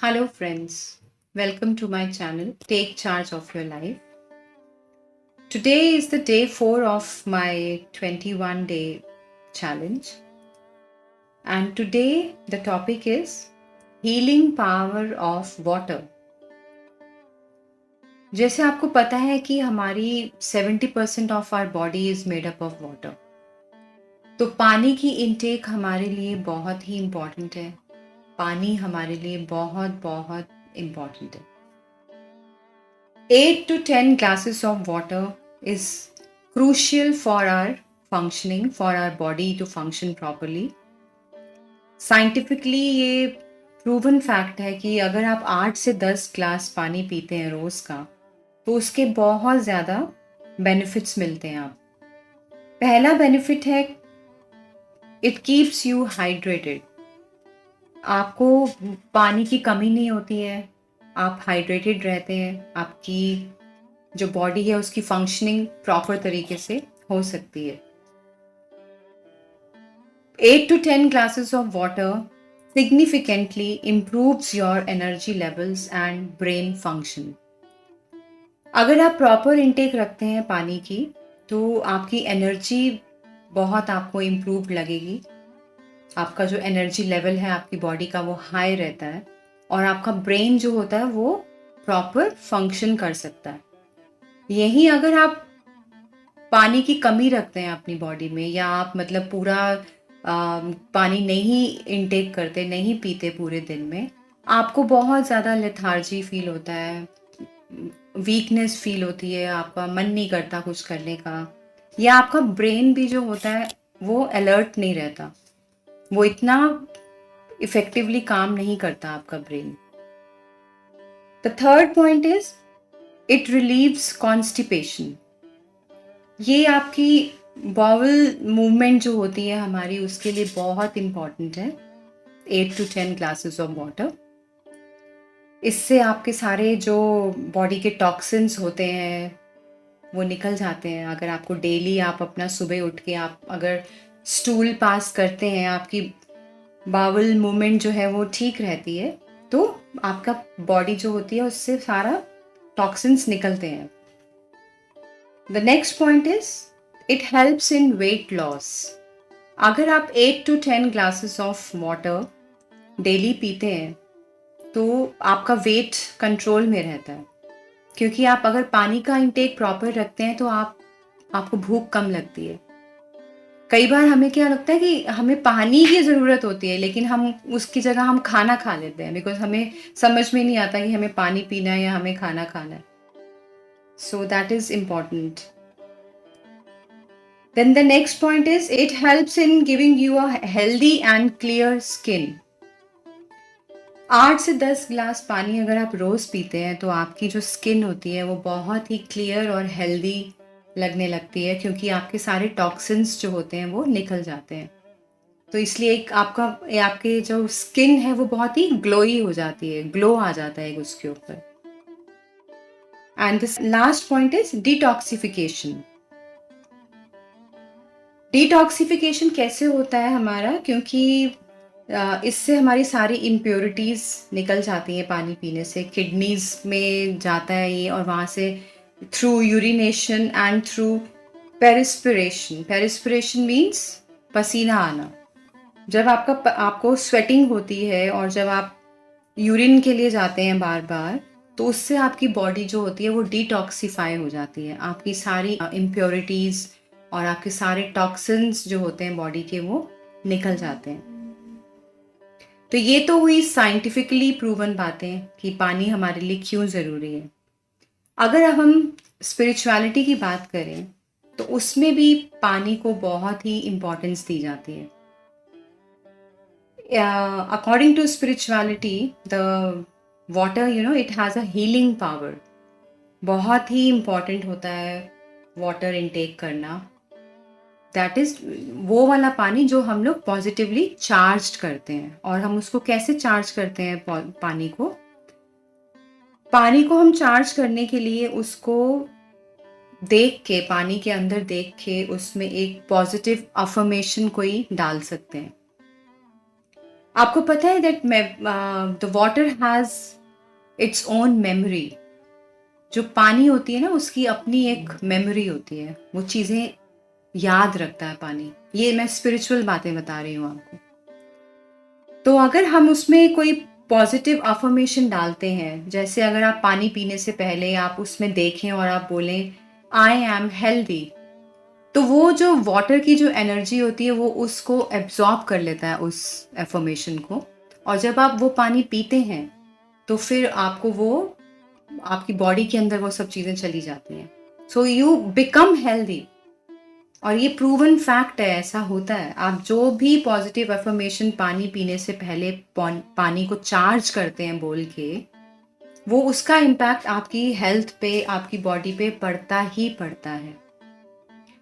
Hello, friends. Welcome to my channel, Take Charge of Your Life. Today is the day 4 of my 21-day challenge. And today the topic is Healing Power of Water. जैसे आपको पता है कि हमारी 70% of our body is made up of water, तो पानी की intake हमारे लिए बहुत ही इम्पॉर्टेंट है। पानी हमारे लिए बहुत बहुत इम्पॉर्टेंट है। 8 to 10 glasses of water is crucial for our functioning, for our body to function properly. Scientifically ये प्रूवन फैक्ट है कि अगर आप 8 से 10 ग्लास पानी पीते हैं रोज का, तो उसके बहुत ज़्यादा बेनिफिट्स मिलते हैं। आप पहला बेनिफिट है, इट कीप्स यू हाइड्रेटेड। आपको पानी की कमी नहीं होती है, आप हाइड्रेटेड रहते हैं, आपकी जो बॉडी है उसकी फंक्शनिंग प्रॉपर तरीके से हो सकती है। 8 to 10 glasses of water significantly improves your energy levels and brain function. अगर आप प्रॉपर इनटेक रखते हैं पानी की, तो आपकी एनर्जी बहुत आपको इम्प्रूव लगेगी। आपका जो एनर्जी लेवल है आपकी बॉडी का वो हाई रहता है, और आपका ब्रेन जो होता है वो प्रॉपर फंक्शन कर सकता है। यही अगर आप पानी की कमी रखते हैं अपनी बॉडी में, या आप मतलब पूरा पानी नहीं इनटेक करते, नहीं पीते पूरे दिन में, आपको बहुत ज़्यादा लेथार्जी फील होता है, वीकनेस फील होती है, आपका मन नहीं करता कुछ करने का, या आपका ब्रेन भी जो होता है वो अलर्ट नहीं रहता, वो इतना इफेक्टिवली काम नहीं करता आपका brain. The third point is it relieves constipation. ये आपकी बाउल मूवमेंट जो होती है हमारी, उसके लिए बहुत इम्पॉर्टेंट है 8 to 10 ग्लासेस ऑफ वाटर। इससे आपके सारे जो बॉडी के टॉक्सिन्स होते हैं वो निकल जाते हैं। अगर आपको डेली आप अपना सुबह उठ के आप अगर स्टूल पास करते हैं, आपकी बाउल मूवमेंट जो है वो ठीक रहती है, तो आपका बॉडी जो होती है उससे सारा टॉक्सिन्स निकलते हैं। The next point is it helps in weight loss. अगर आप 8 to 10 glasses of water daily पीते हैं, तो आपका वेट कंट्रोल में रहता है, क्योंकि आप अगर पानी का इंटेक प्रॉपर रखते हैं तो आपको भूख कम लगती है। कई बार हमें क्या लगता है कि हमें पानी की ज़रूरत होती है, लेकिन हम उसकी जगह हम खाना खा लेते हैं, बिकॉज हमें समझ में नहीं आता कि हमें पानी पीना है या हमें खाना खाना है। So that is important. Then the next point is it helps in giving you a healthy and clear skin. 8 से 10 ग्लास पानी अगर आप रोज़ पीते हैं, तो आपकी जो स्किन होती है वो बहुत ही क्लियर और हेल्दी लगने लगती है, क्योंकि आपके सारे टॉक्सिन्स जो होते हैं वो निकल जाते हैं। तो इसलिए एक आपके जो स्किन है वो बहुत ही ग्लोई हो जाती है, ग्लो आ जाता है उसके ऊपर। And this last point is detoxification. Detoxification कैसे होता है हमारा, क्योंकि इससे हमारी सारी इम्प्योरिटीज़ निकल जाती हैं पानी पीने से। किडनीज में जाता है ये, और वहाँ से through urination and through perspiration. Perspiration means पसीना आना। जब आपको स्वेटिंग होती है और जब आप यूरिन के लिए जाते हैं बार बार, तो उससे आपकी बॉडी जो होती है वो डिटॉक्सिफाई हो जाती है। आपकी सारी इम्प्योरिटीज़ और आपके सारे टॉक्सिन्स जो होते हैं बॉडी के वो निकल जाते हैं। तो ये तो हुई साइंटिफिकली प्रूवन बातें कि पानी हमारे लिए क्यों ज़रूरी है। अगर हम स्पिरिचुअलिटी की बात करें, तो उसमें भी पानी को बहुत ही इम्पोर्टेंस दी जाती है। According to spirituality, the water, it has a healing power. बहुत ही इम्पॉर्टेंट होता है वाटर इनटेक करना। दैट इज वो वाला पानी जो हम लोग पॉजिटिवली चार्ज करते हैं। और हम उसको कैसे चार्ज करते हैं? पानी को हम चार्ज करने के लिए उसको देख के, पानी के अंदर देख के उसमें एक पॉजिटिव अफर्मेशन कोई डाल सकते हैं। आपको पता है that the water has its own memory. जो पानी होती है ना, उसकी अपनी एक मेमोरी होती है, वो चीज़ें याद रखता है पानी। ये मैं स्पिरिचुअल बातें बता रही हूँ आपको। तो अगर हम उसमें कोई पॉजिटिव अफ़र्मेशन डालते हैं, जैसे अगर आप पानी पीने से पहले आप उसमें देखें और आप बोलें, आई एम हेल्दी, तो वो जो वाटर की जो एनर्जी होती है वो उसको एब्जॉर्ब कर लेता है उस अफ़र्मेशन को। और जब आप वो पानी पीते हैं तो फिर आपको वो आपकी बॉडी के अंदर वो सब चीज़ें चली जाती हैं। So you become healthy. और ये प्रूवन फैक्ट है, ऐसा होता है। आप जो भी पॉजिटिव अफर्मेशन पानी पीने से पहले पानी को चार्ज करते हैं बोल के, वो उसका इम्पैक्ट आपकी हेल्थ पे, आपकी बॉडी पे पड़ता ही पड़ता है।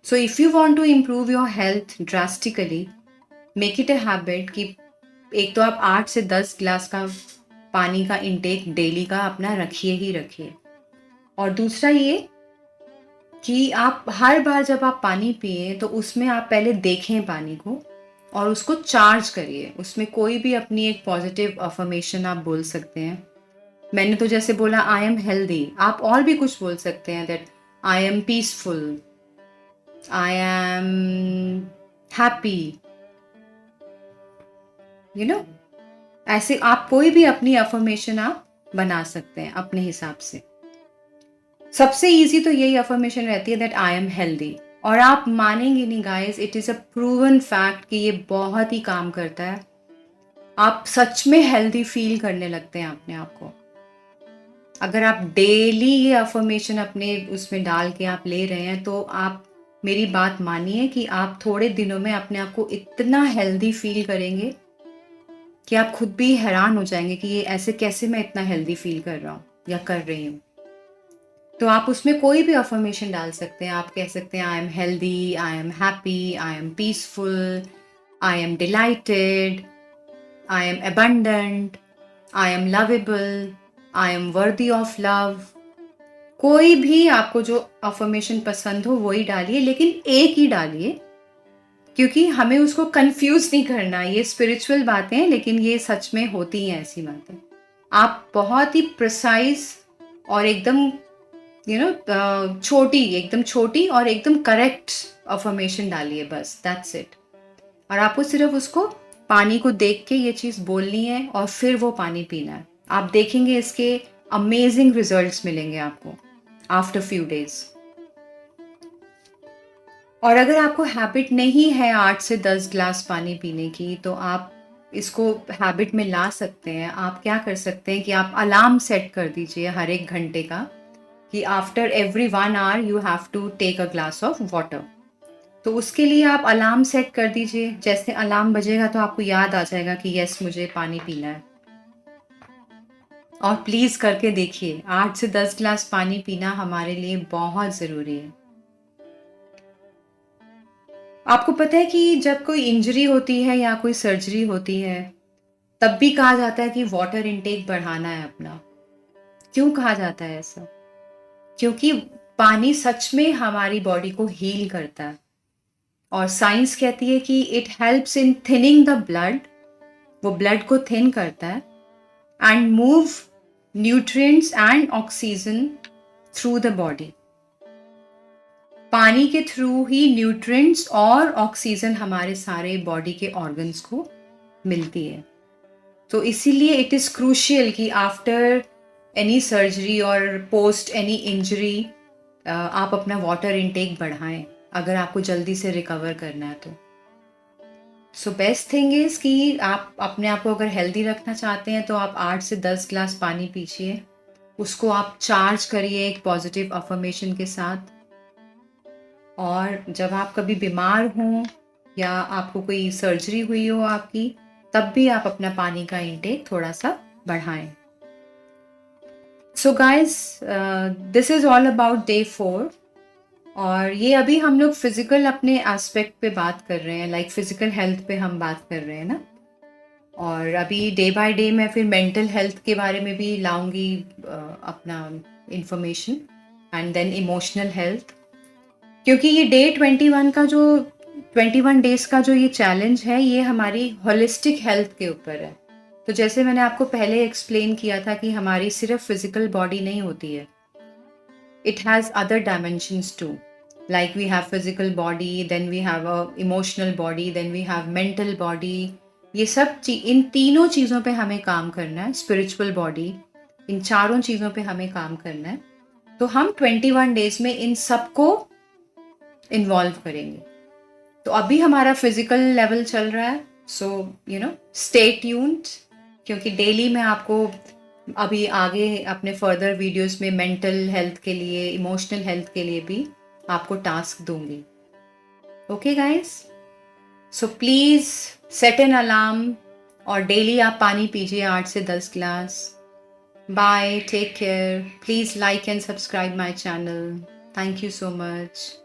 So if you want to improve your health drastically, make it a habit कि एक तो आप 8 से 10 ग्लास का पानी का इंटेक डेली का अपना रखिए ही रखिए। और दूसरा ये कि आप हर बार जब आप पानी पिएँ तो उसमें आप पहले देखें पानी को और उसको चार्ज करिए। उसमें कोई भी अपनी एक पॉजिटिव अफ़र्मेशन आप बोल सकते हैं। मैंने तो जैसे बोला आई एम हेल्दी, आप और भी कुछ बोल सकते हैं that I am peaceful, I am happy, you know. ऐसे आप कोई भी अपनी अफ़र्मेशन आप बना सकते हैं अपने हिसाब से। सबसे ईज़ी तो यही अफ़र्मेशन रहती है दैट आई एम हेल्दी। और आप मानेंगे नहीं guys, it is a proven fact कि ये बहुत ही काम करता है। आप सच में हेल्दी फील करने लगते हैं अपने आप को। अगर आप डेली ये अफ़र्मेशन अपने उसमें डाल के आप ले रहे हैं तो आप मेरी बात मानिए कि आप थोड़े दिनों में अपने आप को इतना हेल्दी फील करेंगे कि आप खुद भी हैरान हो जाएंगे कि ये ऐसे कैसे मैं इतना हेल्दी फील कर रहा हूँ या कर रही हूँ। तो आप उसमें कोई भी अफ़र्मेशन डाल सकते हैं। आप कह सकते हैं I am healthy, I am happy, I am peaceful, I am delighted, I am abundant, I am lovable, I am worthy of love. कोई भी आपको जो अफ़र्मेशन पसंद हो वही डालिए, लेकिन एक ही डालिए, क्योंकि हमें उसको कंफ्यूज नहीं करना। ये स्पिरिचुअल बातें हैं लेकिन ये सच में होती हैं ऐसी बातें। आप बहुत ही प्रिसाइज और एकदम छोटी, एकदम छोटी और एकदम करेक्ट अफर्मेशन डालिए, बस दैट्स इट। और आपको सिर्फ उसको पानी को देख के ये चीज़ बोलनी है और फिर वो पानी पीना है। आप देखेंगे इसके अमेजिंग रिजल्ट्स मिलेंगे आपको आफ्टर फ्यू डेज। और अगर आपको हैबिट नहीं है 8 से 10 ग्लास पानी पीने की, तो आप इसको हैबिट में ला सकते हैं। आप क्या कर सकते हैं कि आप अलार्म सेट कर दीजिए हर 1 घंटे का, कि after every 1 hour you have to take a glass of water. तो उसके लिए आप अलार्म सेट कर दीजिए। जैसे अलार्म बजेगा तो आपको याद आ जाएगा कि यस, मुझे पानी पीना है। और प्लीज़ करके देखिए, 8 से 10 ग्लास पानी पीना हमारे लिए बहुत ज़रूरी है। आपको पता है कि जब कोई इंजरी होती है या कोई सर्जरी होती है, तब भी कहा जाता है कि वाटर इनटेक बढ़ाना है अपना। क्यों कहा जाता है ऐसा? क्योंकि पानी सच में हमारी बॉडी को हील करता है। और साइंस कहती है कि it helps in thinning the blood, वो ब्लड को थिन करता है, and move nutrients and oxygen through the body. पानी के थ्रू ही न्यूट्रिएंट्स और ऑक्सीजन हमारे सारे बॉडी के ऑर्गन्स को मिलती है। तो इसीलिए इट इज़ क्रूशियल कि आफ्टर एनी सर्जरी और पोस्ट एनी इंजरी आप अपना वाटर इनटेक बढ़ाएं, अगर आपको जल्दी से रिकवर करना है तो। सो बेस्ट थिंग इज़ कि आप अपने आप को अगर हेल्दी रखना चाहते हैं तो आप 8 से 10 ग्लास पानी पीजिए। उसको आप चार्ज करिए एक पॉजिटिव अफर्मेशन के साथ। और जब आप कभी बीमार हों या आपको कोई सर्जरी हुई हो आपकी, तब भी आप अपना पानी का इंटेक थोड़ा सा बढ़ाएं। So guys, this is all about day 4। और ये अभी हम लोग फिजिकल अपने एस्पेक्ट पे बात कर रहे हैं, लाइक फिजिकल हेल्थ पे हम बात कर रहे हैं ना। और अभी डे बाय डे मैं फिर मेंटल हेल्थ के बारे में भी लाऊंगी अपना information, and then emotional health. क्योंकि ये डे 21 का जो 21 डेज़ का जो ये चैलेंज है, ये हमारी होलिस्टिक हेल्थ के ऊपर है। तो जैसे मैंने आपको पहले एक्सप्लेन किया था कि हमारी सिर्फ़ फ़िज़िकल बॉडी नहीं होती है। It has other dimensions too. Like we have physical body, then we have a emotional body, then we have mental body. ये सब इन तीनों चीज़ों पे हमें काम करना है, स्पिरिचुअल बॉडी, इन चारों चीज़ों पे हमें काम करना है। तो हम 21 डेज़ में इन सबको इन्वॉल्व करेंगे। तो अभी हमारा फिजिकल लेवल चल रहा है, सो स्टे ट्यून्ड, क्योंकि डेली मैं आपको अभी आगे अपने फर्दर वीडियोस में मेंटल हेल्थ के लिए, इमोशनल हेल्थ के लिए भी आपको टास्क दूंगी। Okay guys, so please set an alarm और डेली आप पानी पीजिए 8 से 10 glass. Bye, take care, please like and subscribe my channel. Thank you so much.